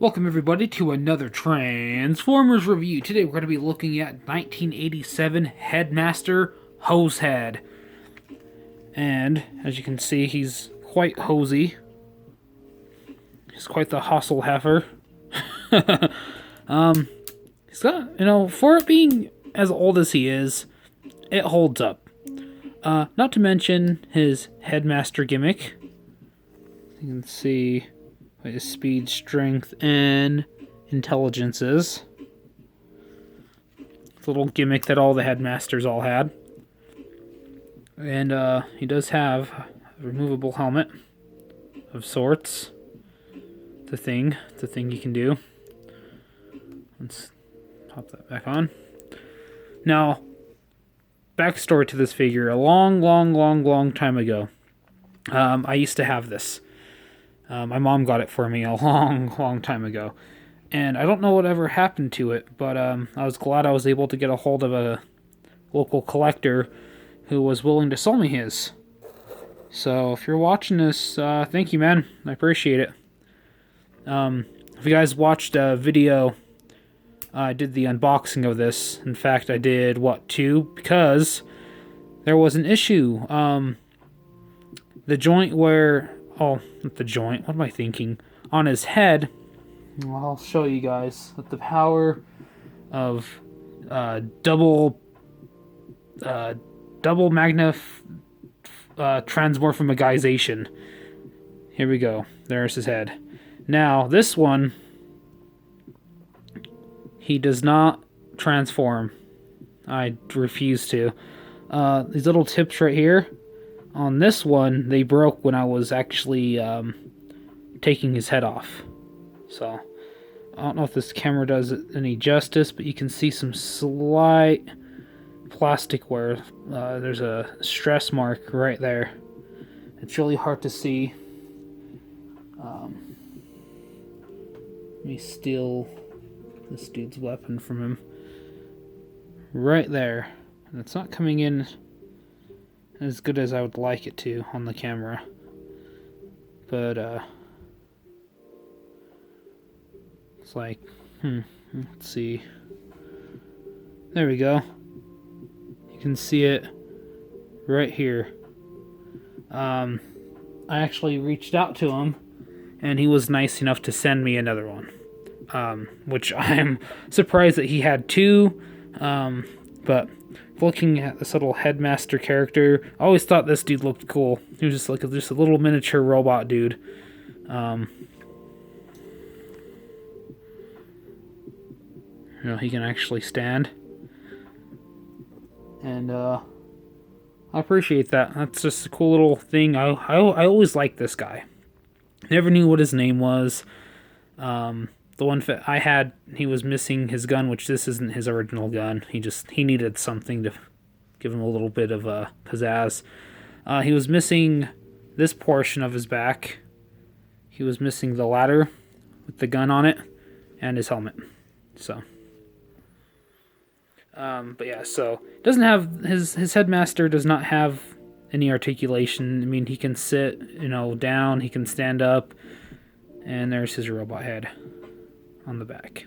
Welcome everybody to another Transformers review. Today we're going to be looking at 1987 Headmaster Hosehead. And as you can see, he's quite hosey. He's quite the hustle heifer. He's got, for it being as old as he is, it holds up. Not to mention his Headmaster gimmick. You can see his speed, strength, and intelligence is. It's a little gimmick that all the Headmasters all had. And he does have a removable helmet of sorts. The thing you can do. Let's pop that back on. Now, backstory to this figure. A long time ago, I used to have this. My mom got it for me a long time ago. And I don't know whatever happened to it, but I was glad I was able to get a hold of a local collector who was willing to sell me his. So if you're watching this, thank you, man. I appreciate it. If you guys watched a video, I did the unboxing of this. In fact, I did, two? Because there was an issue. The joint where... Oh, not the joint. What am I thinking? On his head, well, I'll show you guys with the power of double transmorphomagization. Here we go. There's his head. Now this one, he does not transform. I refuse to. These little tips right here. On this one, they broke when I was actually taking his head off. So, I don't know if this camera does it any justice, but you can see some slight plastic wear. There's a stress mark right there. It's really hard to see. Let me steal this dude's weapon from him. Right there. And it's not coming in as good as I would like it to on the camera. But, it's like, let's see. There we go. You can see it right here. I actually reached out to him, and he was nice enough to send me another one. Which I'm surprised that he had two, but looking at this little Headmaster character, I always thought this dude looked cool. He was just like just a little miniature robot dude. He can actually stand. And I appreciate that. That's just a cool little thing. I always liked this guy. Never knew what his name was. The one I had, he was missing his gun, which this isn't his original gun. He needed something to give him a little bit of pizzazz. He was missing this portion of his back. He was missing the ladder with the gun on it, and his helmet. So, but yeah, so doesn't have his Headmaster does not have any articulation. I mean, he can sit, down. He can stand up, and there's his robot head on the back.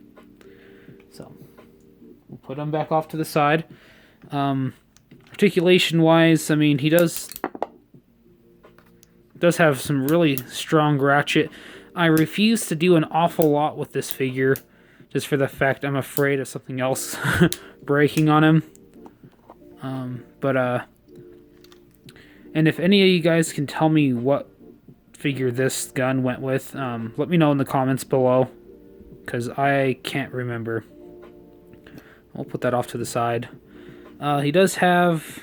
So we'll put him back off to the side. Articulation wise, I mean, he does have some really strong ratchet. I refuse to do an awful lot with this figure, just for the fact I'm afraid of something else breaking on him. And if any of you guys can tell me what figure this gun went with, let me know in the comments below, because I can't remember. I'll put that off to the side. He does have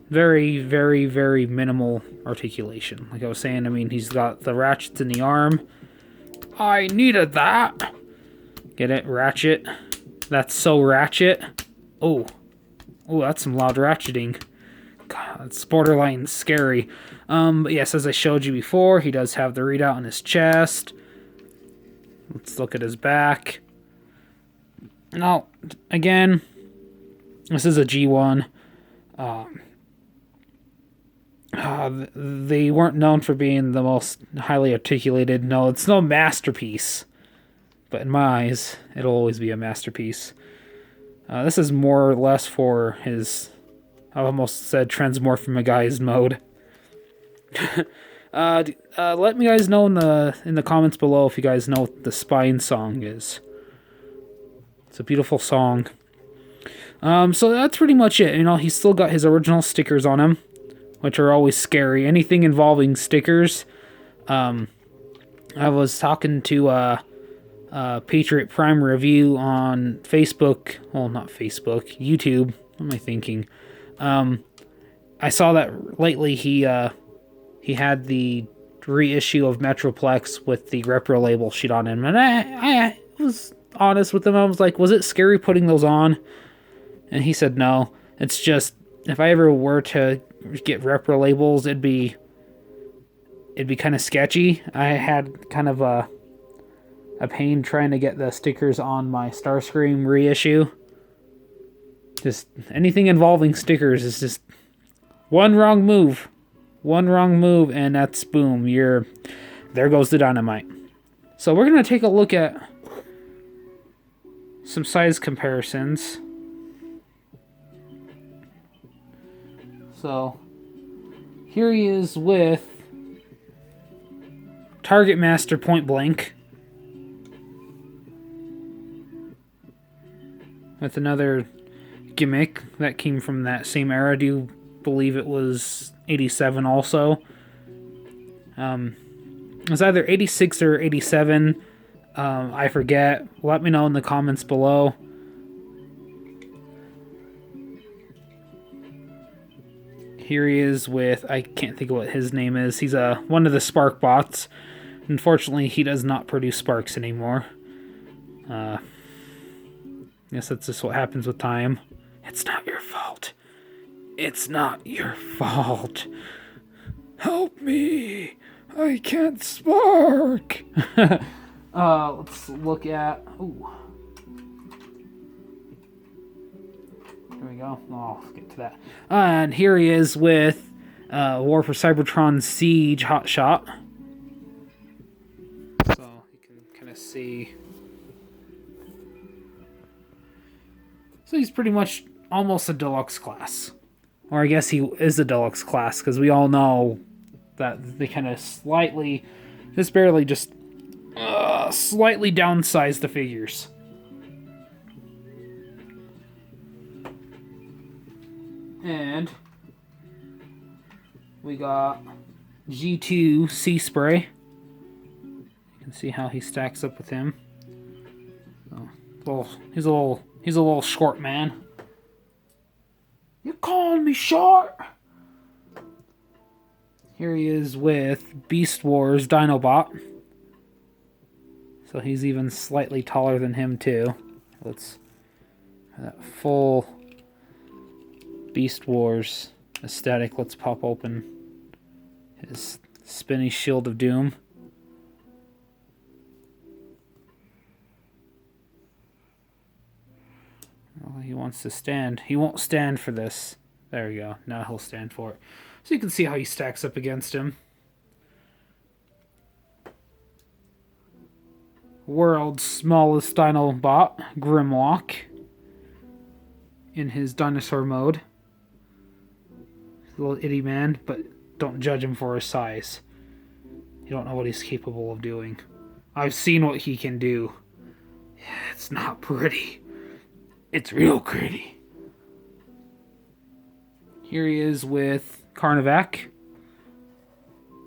very minimal articulation. Like I was saying, I mean, he's got the ratchets in the arm. I needed that. Get it? Ratchet. That's so ratchet. Oh, that's some loud ratcheting. God, it's borderline scary. But yes, as I showed you before, he does have the readout on his chest. Let's look at his back. Now, again, this is a G1. They weren't known for being the most highly articulated. No, it's no masterpiece. but in my eyes, it'll always be a masterpiece. This is more or less for his, I almost said transmorphumagized mode. Let me guys know in the comments below if you guys know what the Spine song is. It's a beautiful song. So that's pretty much it. You know, he's still got his original stickers on him, which are always scary. Anything involving stickers. I was talking to Patriot Prime Review on Facebook. Well, not Facebook, YouTube. What am I thinking? I saw that lately he had the reissue of Metroplex with the Repro label sheet on him, and I was honest with him. I was like, was it scary putting those on? And he said no. It's just, if I ever were to get Repro labels, it'd be kind of sketchy. I had kind of a pain trying to get the stickers on my Starscream reissue. Just anything involving stickers is just one wrong move, and that's boom. There goes the dynamite. So we're gonna take a look at some size comparisons. So here he is with Target Master Point Blank, with another gimmick that came from that same era. I do believe it was 87 also. It was either 86 or 87. I forget. Let me know in the comments below. Here he is with, I can't think of what his name is. He's one of the Spark bots. Unfortunately, he does not produce sparks anymore. Guess that's just what happens with time. It's not your fault. It's not your fault. Help me. I can't spark. Let's look at... Ooh. There we go. Oh, let's get to that. And here he is with War for Cybertron Siege Hotshot. So you can kind of see. So he's pretty much almost a deluxe class. Or I guess he is a deluxe class, because we all know that they kind of slightly, just barely, just slightly downsized the figures. And we got G2 Sea Spray. You can see how he stacks up with him. So, he's a little short man. You calling me short? Here he is with Beast Wars Dinobot. So he's even slightly taller than him too. Let's that full Beast Wars aesthetic. Let's pop open his spinny Shield of Doom. Well, he wants to stand. He won't stand for this. There we go. Now he'll stand for it. So you can see how he stacks up against him. World's smallest Dinobot, Grimlock, in his dinosaur mode. He's a little itty man, but don't judge him for his size. You don't know what he's capable of doing. I've seen what he can do. It's not pretty. It's real pretty. Here he is with Carnivac,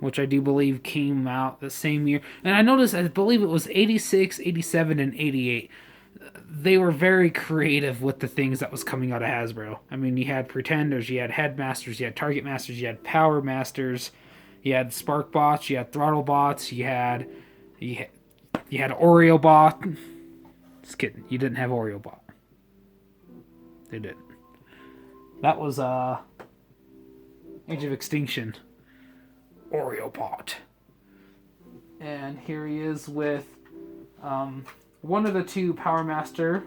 which I do believe came out the same year. And I noticed, I believe it was 86, 87, and 88. They were very creative with the things that was coming out of Hasbro. I mean, you had Pretenders, you had Headmasters, you had Target Masters, you had Power Masters, you had Spark Bots, you had Throttle Bots, you had Oreo Bot. Just kidding, you didn't have Oreo Bot. They didn't. That was Age of Extinction. Oreo Bot. And here he is with one of the two Power Master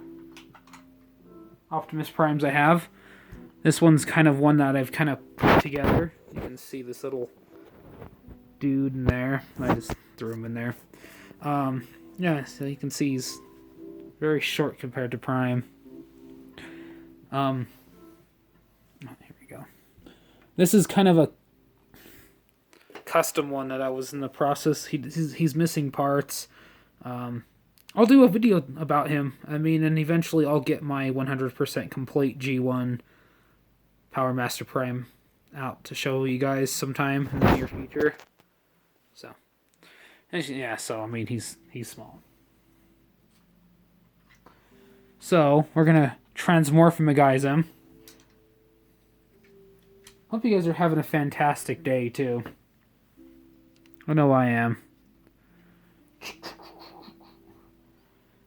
Optimus Primes I have. This one's kind of one that I've kind of put together. You can see this little dude in there. I just threw him in there. Yeah, so you can see he's very short compared to Prime. Here we go. This is kind of a custom one that I was in the process. He's missing parts. I'll do a video about him. I mean, and eventually I'll get my 100% complete G1 Power Master Prime out to show you guys sometime in the near future. So, yeah. So I mean, he's small. So we're gonna transmorphimize him. Hope you guys are having a fantastic day too. I know I am.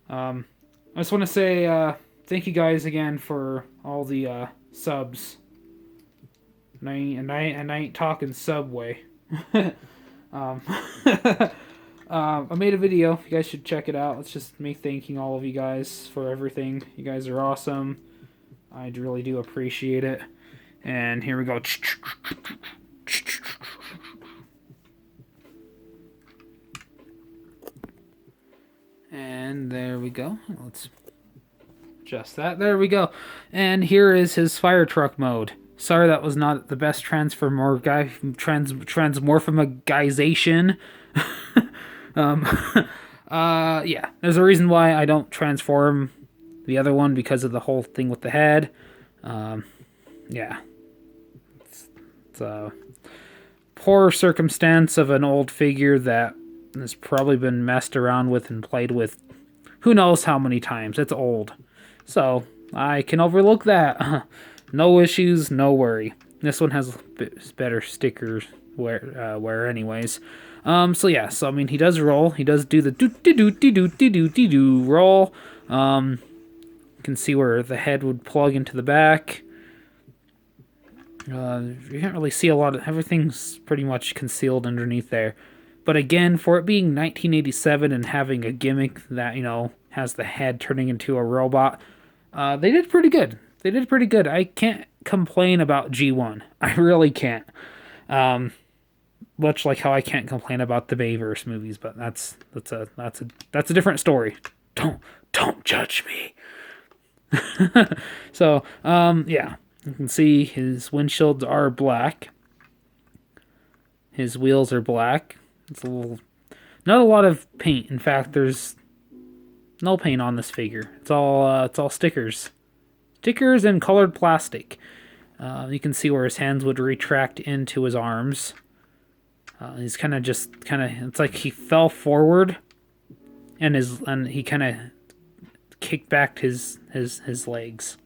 I just want to say thank you guys again for all the subs. And I ain't talking Subway. I made a video. You guys should check it out. It's just me thanking all of you guys for everything. You guys are awesome. I really do appreciate it. And here we go. And there we go. Let's adjust that. There we go. And here is his fire truck mode. Sorry that was not the best transmorphimization. Yeah. There's a reason why I don't transform the other one because of the whole thing with the head. Yeah. It's a poor circumstance of an old figure that has probably been messed around with and played with who knows how many times. It's old. So, I can overlook that. No issues, no worry. This one has better stickers wear anyways. So yeah, so I mean he does roll. He does do the do roll. You can see where the head would plug into the back. You can't really see a lot of everything's pretty much concealed underneath there. But again, for it being 1987 and having a gimmick that, you know, has the head turning into a robot, they did pretty good. They did pretty good. I can't complain about G1. I really can't. Much like how I can't complain about the Bayverse movies, but that's a different story. Don't judge me. So, yeah. You can see his windshields are black. His wheels are black. It's not a lot of paint. In fact, there's no paint on this figure. It's all stickers. Stickers and colored plastic. You can see where his hands would retract into his arms. He's it's like he fell forward and he kind of kicked back his legs.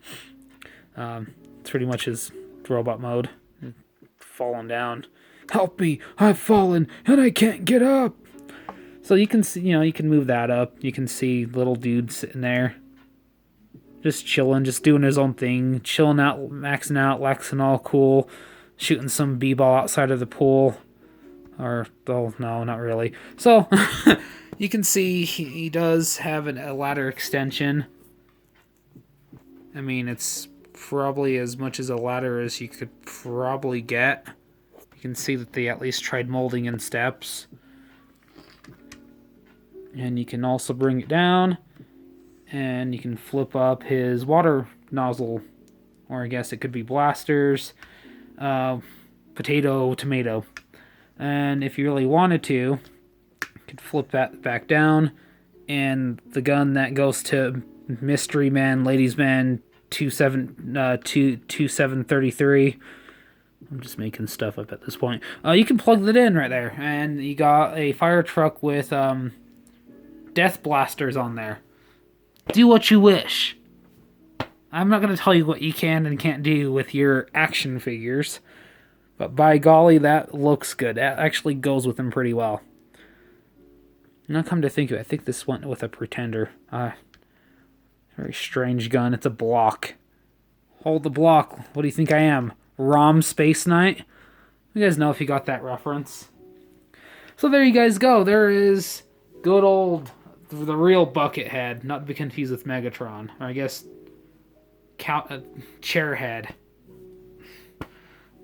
It's pretty much his robot mode. Falling down. Help me! I've fallen and I can't get up. So you can see, you can move that up. You can see little dude sitting there, just chilling, just doing his own thing, chilling out, maxing out, waxing all cool, shooting some b-ball outside of the pool. No, not really. So you can see he does have a ladder extension. I mean, it's probably as much as a ladder as you could probably get. You can see that they at least tried molding in steps. And you can also bring it down. And you can flip up his water nozzle. Or I guess it could be blasters. Potato, tomato. And if you really wanted to, you could flip that back down. And the gun that goes to Mystery Man, Ladies Man 2733. I'm just making stuff up at this point. You can plug that in right there. And you got a fire truck with death blasters on there. Do what you wish. I'm not going to tell you what you can and can't do with your action figures. But by golly, that looks good. That actually goes with them pretty well. Now come to think of it, I think this went with a Pretender. Very strange gun. It's a block. Hold the block. What do you think I am? ROM Space Knight? You guys know if you got that reference. So there you guys go. There is good old, the real Buckethead. Not to be confused with Megatron. Or I guess, Chairhead.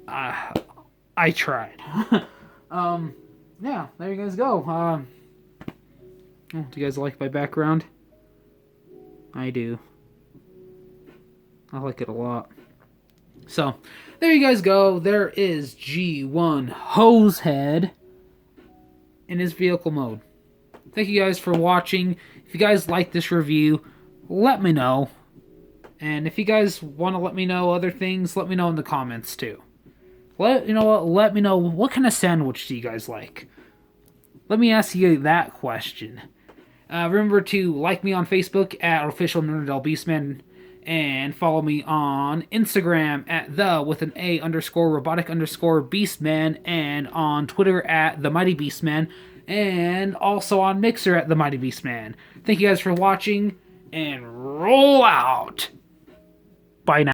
I tried. Yeah, there you guys go. Oh, do you guys like my background? I do. I like it a lot. So, there you guys go. There is G1 Hosehead in his vehicle mode. Thank you guys for watching. If you guys like this review, let me know. And if you guys want to let me know other things, let me know in the comments too. Let me know what kind of sandwich do you guys like? Let me ask you that question. Remember to like me on Facebook at official Beastman, and follow me on Instagram at _robotic_beastman, and on Twitter at the Mighty Beastman, and also on Mixer at the Mighty Beastman. Thank you guys for watching, and roll out. Bye now.